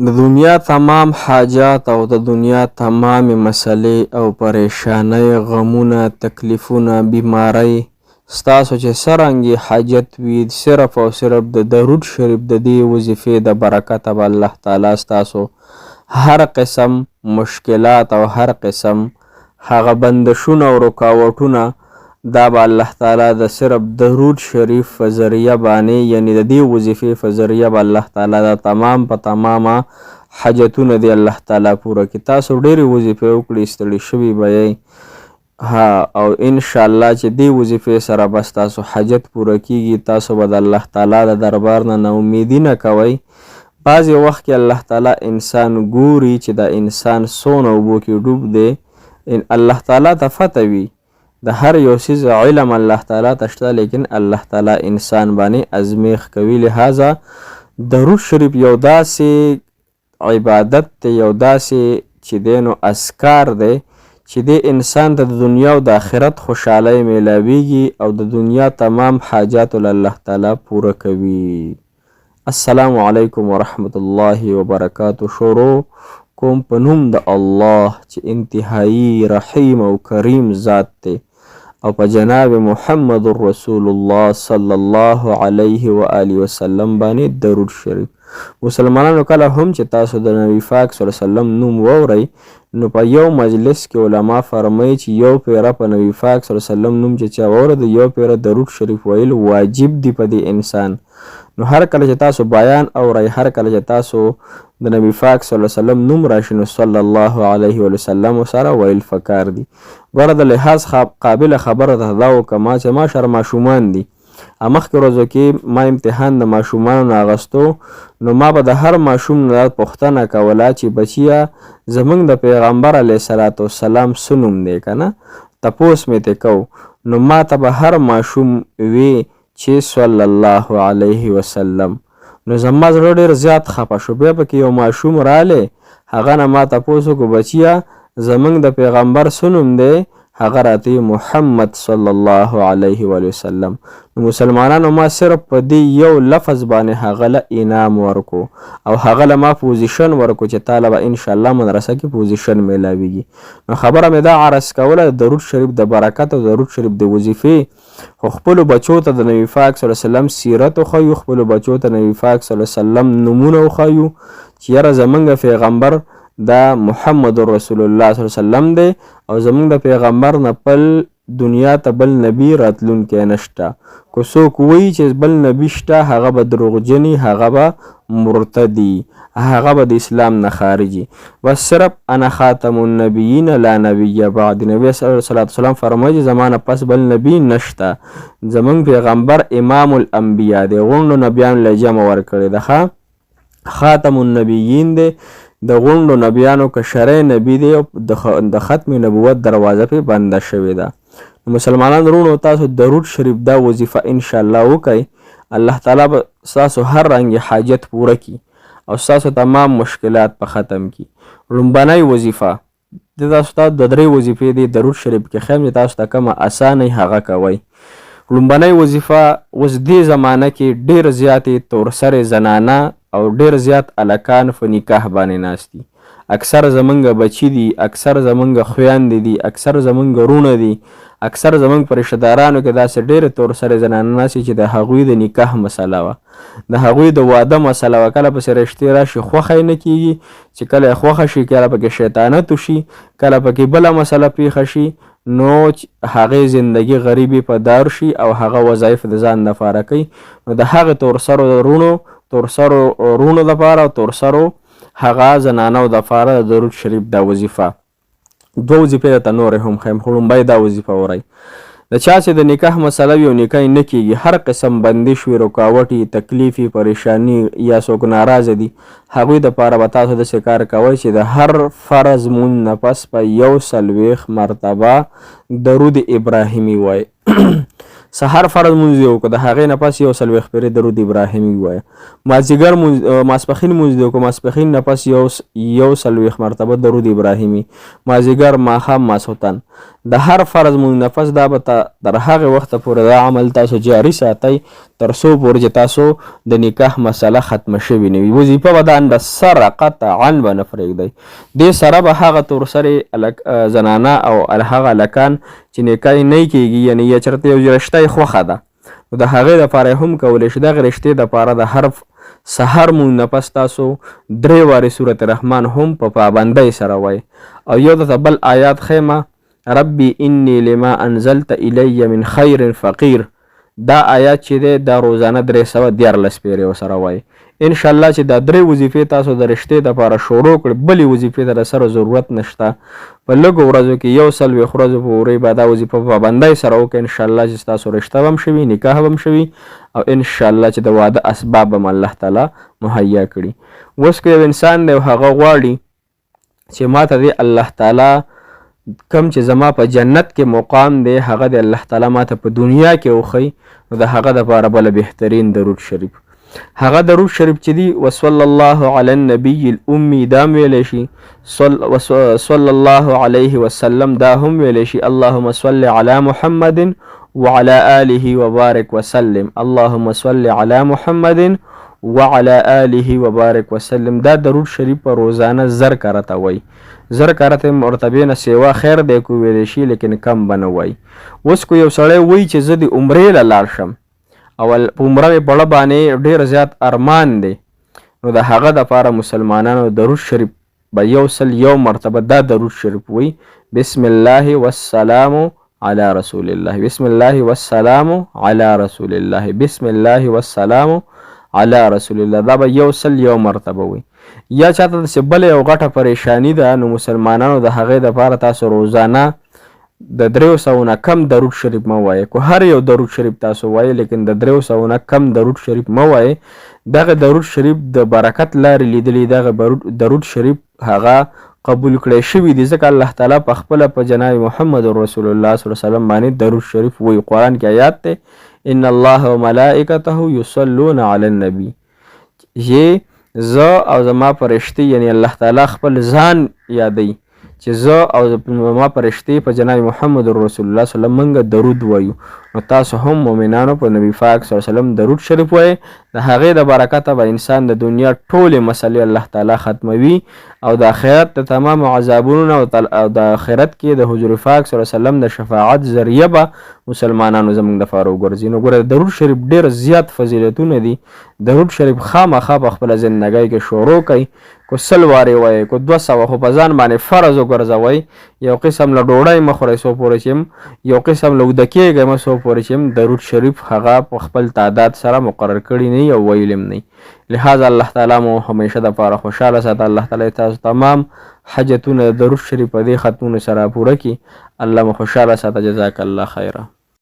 د دنیا تمام حاجات او د دنیا تمامې مسلې او پریشانۍ، غمونه، تکلیفونه، بیمارۍ ستاسو چې څرنګې حاجت وي، صرف او صرف د درود شریف د دې وظیفې د برکته به الله تعالی ستاسو هر قسم مشکلات او هر قسم هغه بندشونه او رکاوټونه دا به الله تعالی د صرف درود شریف په ذریعه باندې، یعنی د دې وظیفې په ذریعه به الله تعالی دا تمام په تمامه حاجتونه دی الله تعالی پوره کړي. تاسو ډېرې وظیفې وکړئ، ستړي شوي به یئ، او انشاءالله چې دې وظیفې سره به ستاسو حاجت پوره کیږي. تاسو به د الله تعالی د دربار نه ناامیدي نه کوئ. بعضې وخت کې الله تعالی انسان ګوري چې دا انسان څونه اوبو کې ډوب دی، الله تعالی ته فتح وي، د هر یو څیز علم الله تعالی ته شته، لیکن الله تعالی انسان باندې ازمیخ کوي. لہذا درود شریف یو داسې عبادت دی، یو داسې چې دی نو اذکار دی چې د انسان ته د دنیا او د آخرت خوشحالۍ میلاویږي او د دنیا تمام حاجات الله تعالی پوره کوي. السلام علیکم ورحمت الله وبرکاتو. شروع کوم په نوم د الله چې انتهایی رحیم او کریم ذات دی، او په جناب محمد رسول الله صلی الله علیه و آله وسلم باندې درود شریف. مسلمانانو کله هم چې تاسو د نبی پاک صلی الله علیه وسلم نوم واورئ، نو په یو مجلس کې علما فرمایي چې یو پیره په نبی پاک صلی الله علیه وسلم نوم چې چا واورد، یو پیره درود شریف ویل واجب دی په دې انسان. نو هر کله چې تاسو بیان اورئ، هر کله چې تاسو د نبی پاک صلی الله علیه وسلم نوم راشي، نو صلی الله علیه وسلم سره ویل فکار دی. ګوره د لحاظ قابله خبره ده دا وکړه چې ما شر ماشومان دي، مخکې ورځو کې ما امتحان د ماشومانو نه اغوستو، نو ما به د هر ماشوم نه پوښتنه کوله چې بچیه زموږ د پیغمبر علیه صلات وسلام څه نوم دی که نه، تپوس مې ترې کو، نو ما ته به هر ماشوم وی چې صلی الله علیه وسلم. نو زما زړه ډېر زیات خفه شو. بیا پکې یو ماشوم رالی، هغه نه ما تپوس وکړو بچیه زموږ د پیغمبر څه نوم دی، هغه راته محمد صلی الله علیه و وسلم. نو مسلمانانو ما صرف په دې یو لفظ باندې هغه له انعام ورکو او هغه له ما پوزیشن ورکو چې تعالی به انشاءالله مدرسه کې پوزیشن میلاویږي. نو خبره مې دا عرض کوله د درود شریف د برکت او درود شریف د وظیفې، خو خپلو بچو ته د نبي پاک صلی الله علیه وسلم سیرت وښیو، خپلو بچو ته نبي پاک صلی الله علیه وسلم نومونه وښیو چې یاره زموږ پیغمبر دا محمد رسول الله صلی الله علیه وسلم دی او زموږ د پیغمبر نه بل دنیا ته بل نبی راتلونکی نشته. که څوک وایي چې بل نبی شته، هغه به دروغجني، هغه به مرتدي، هغه به د اسلام نه خارجي. بس صرف انا خاتم النبیین لا نبی بعد. نبی صلی الله علیه وسلم فرمایي زما نه پس بل نبی نشته، زموږ پیغمبر امام الانبیا دی، غونډو نبیانو له جمع ورکړی ده، خاتم النبیین دی، د غونډو نبیانو کشری نبی دی او د ختم نبوت دروازه پې بنده شوې ده. مسلمانان وروڼو تاسو درود شریف دا وظیفه انشاءالله وکئ، الله تعالی به ستاسو هر رنګ حاجت پوره کړي او ستاسو تمام مشکلات په ختم کړي. لومبنۍ وظیفه د تاسو ته د درې وظیفې دی درود شریف کې خیم چې تاسو ته کومه اسانه هغه کوئ. لومبنۍ وظیفه اوس دې زمانه کې ډېر زیاتې تورسرې زنانه او ډېر زیات الکان په نکاح باندې ناست دي. اکثر زمونږ بچي دي، اکثر زمونږ خویندې دي، اکثر زمونږ وروڼه دي، اکثر زمونږ په رشته دارانو کې داسې ډېرې تورسرې زنانه ناستې چې د هغوی د نکاح مسله وه، د هغوی د واده مسله وه. کله پسې رشتې راشي خوښه یې نه کېږي، چې کله یې خوښه شي کله پکې شیطانت وشي، کله پکې بله مسله پیښه شي، نو هغې زندگی غریبی په دار شي او هغه وظایف د ځان دپاره کوي. نو د هغې تورسرو رونو دپاره او تورسرو هغه زنانو دپاره د درود شریف دا وظیفه دوه وظیفې درته نورې هم ښیم، خو لومبی دا وظیفه ورئ. د چا چې د نکاح مسله وي او نکاح نه کېږي، هر قسم بندش وي، رکاوټ وي، تکلیف وي، پریشاني یا څوک ناراضه دي، هغوی دپاره به تاسو داسې کار کوئ چې د هر فرض مونځ نه پس په 140 مرتبه درود ابراهیمي وایي. سحر فرض مونځ دی وکړه، د هغې نه پس 140 پېرې درود ابراهیمي ووایه. مازدیګر ماسپښین مونځ دی وکړه، ماسپښین نه پس 140 مرتبه درود ابراهیمي. مازدیګر، ماښام، ماسخوتن د هر فرض مونږ نفس دا به تر هغې وخته پورې دا عمل تاسو جاري ساتئ تر څو پورې چې تاسو د نکاح مسله ختمه شوې نه وي. وظیفه به دا د سره قطعا به نه پرېږدئ. دې سره به هغه تورسرې زنانه او هغه هلکان چې نکاح نه کېږي یعنې یا چېرته یو رشته یې خوښه ده نو د هغې دپاره یې هم کولی شي. دغې رشتې دپاره د هر سحر مونږ نفس تاسو 3 وارې سورت رحمان هم په پابندۍ سره وایي. او یو درته بل آیات ښیمه ربي انی لما انزلت الی من خیر فقیر. دا آیات چې دی دا روزانه 314 پیرې ورسره وایي. انشاءالله چې دا 3 وظیفې تاسو د رشتې دپاره شروع کړئ بلې وظیفې ته د سره ضرورت نشته. په لږو ورځو کې 140 ورځو په ورې به دا وظیفه په پابندۍ سره وکړئ. انشاءالله چې ستاسو رشته به هم شوي نکاح به هم شوي او انشاءالله چې د واده اسباب به الله تعالی مهیا کړي. اوس که یو انسان دی او هغه غواړي چې ماته دی الله تعالی کم چې زما په جنت کې مقام دی هغه د الله تعالی ماته په دنیا کې وښیي نو د هغه دپاره بله بهترین درود شریف هغه درود شریف چې دی وصلی الله علی النبی الامی دا هم ویلی شي صلی الله علیه وسلم دا هم ویلی شي اللهم صل علی محمد وعلى آله وبارك وسلم اللهم صل على محمد وعلى آله وبارك وسلم. دا درود شریف په روزانه 1000 کرته وای. 1000 کرته مرتبه نه سیوا خیر دی کو ویل شي لیکن کم بنه وای. اوس کو یو سړی وای چې زه د عمرې لاړ شم اول په عمره په بړه باندې ډیر زیات ارمان دی نو د هغه د لپاره مسلمانانو درود شریف به یو مرتبه دا درود شریف وای بسم الله والسلام على رسول الله بسم الله والسلام على رسول الله بسم الله والسلام على رسول الله. دا به یو مرتبه وي. یا چاته داسې بله یو غټه پریشانی ده نو مسلمانانو د هغې دپاره تاسو روزانه د 300 نه کم درود شریف مه وایئ. که هر یو درود شریف تاسو وایئ لیکن د 300 نه کم درود شریف مه وایئ. دغه درود شریف د برکت لارې لیدلی دغه درود شریف هغه قبول کړی شوي دي ځکه الله تعالی په خپله په جناب محمد رسول الله صلی الله علیه وسلم باندې درود شریف وایي. قرآن کې آیات دی ان الله وملائکته یصلون علی النبی. یې زه او زما فرشتې یعنی الله تعالی خپل ځان یادوي چې زه او زما فرشتې په جناب محمد رسول الله صلی الله علیه وسلم موږ درود وایو. نو تاسو هم مؤمنانو په نبی پاک صلی الله علیه وسلم درود شریف وایئ. د هغې د برکته به انسان د دنیا ټولې مسلې الله تعالی ختموي او د آخرت د تمام عذابونو او د آخرت کې د حضور پاک صلی الله علیه وسلم د شفاعت ذریعه به مسلمانانو زموږ دپاره وګرځي. نو ګوره درود شریف ډېر زیات فضیلتونه دي. درود شریف خامخا په خپله زندګۍ کې شروع کوئ. کو 100 وارې وایئ کو 200 خو په ځان باندې فرض وګرځوئ. یو قسم له ډوډۍ مه خورئ څو پورې چې یو قسم له اوده کېږئ مه څو پورې چې درود شریف هغه په خپل تعداد سره مقرر کړي نه او ویلي هم نه. لہذا الله تعالی مو همیشه دپاره خوشحاله ساته. الله تعالی تاسو تمام حاجتونه درود شریف په دې ختمونو سره پوره کړي. الله مو خوشحاله ساته. جزاک الله خیره.